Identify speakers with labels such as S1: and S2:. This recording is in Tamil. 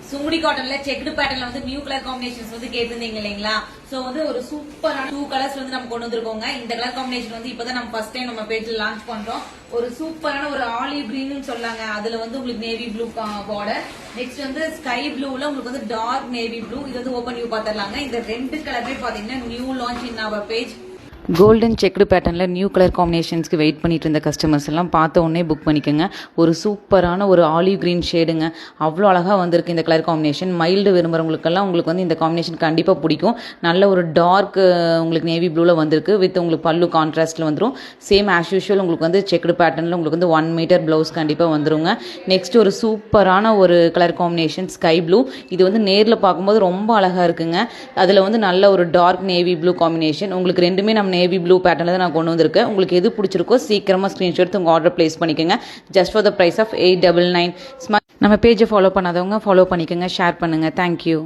S1: சுங்குடி காட்டன்ல செக்டு பேட்டர்ன்ல வந்து நியூ கலர் காம்பினேஷன்ஸ் வந்து கேட்டிருந்தீங்க இல்லைங்களா? சோ வந்து ஒரு சூப்பரான 2 கலர்ஸ் வந்து நம்ம கொண்டு வந்திருக்கோங்க. இந்த கலர் காம்பினேஷன் வந்து இப்பதான் நம்ம ஃபர்ஸ்ட் டைம் நம்ம பேஜ்ல லான்ச் பண்றோம். ஒரு சூப்பரான ஒரு ஆலிவ் கிரீன் சொல்லாங்க. அதுல வந்து உங்களுக்கு நேவி ப்ளூ பார்டர், நெக்ஸ்ட் வந்து ஸ்கை ப்ளூல உங்களுக்கு வந்து டார்க் நேவி ப்ளூ. இது வந்து ஓபன் வியூ பாத்துறலாங்க. இந்த ரெண்டு கலருமே பாத்தீங்கன்னா new launch in our page.
S2: Golden checked பேட்டர்னில் நியூ கலர் காம்பினேஷன்ஸ்க்கு வெயிட் பண்ணிட்டு இருந்த கஸ்டமர்ஸ் எல்லாம் பார்த்த உடனே புக் பண்ணிக்கோங்க. ஒரு சூப்பரான ஒரு ஆலிவ் க்ரீன் ஷேடுங்க. அவ்வளோ அழகாக வந்திருக்கு இந்த கலர் காம்பினேஷன். மைல்டு விரும்புகிறவங்களுக்கெல்லாம் உங்களுக்கு வந்து இந்த காம்பினேஷன் கண்டிப்பாக பிடிக்கும். நல்ல ஒரு டார்க் உங்களுக்கு நேவி ப்ளூவில் வந்திருக்கு. வித் உங்களுக்கு பல்லு கான்ட்ராஸ்ட்டில் வந்துடும். சேம் ஆஸ் யூஷுவல் உங்களுக்கு வந்து செக்டு பேட்டர்னில் உங்களுக்கு வந்து 1 மீட்டர் ப்ளவுஸ் கண்டிப்பாக வந்துருங்க. நெக்ஸ்ட் ஒரு சூப்பரான ஒரு கலர் காம்பினேஷன் ஸ்கை ப்ளூ. இது வந்து நேரில் பார்க்கும்போது ரொம்ப அழகாக இருக்குங்க. அதில் வந்து நல்ல ஒரு டார்க் நேவி ப்ளூ காம்பினேஷன். உங்களுக்கு ரெண்டுமே நம்ம நேவி ப்ளூ பேட்டர்ல தான் நான் கொண்டு வந்திருக்கேன். உங்களுக்கு எது பிடிச்சிருக்கோ சீக்கிரமாக ஸ்க்ரீன்ஷாட் எடுத்து உங்கள் ஆர்டர் பிளேஸ் பண்ணிக்கோங்க. Just for the price of 899. நம்ம பேஜை ஃபாலோ பண்ணாதவங்க ஃபாலோ பண்ணிக்கோங்க, ஷேர் பண்ணுங்கள். தேங்க்யூ.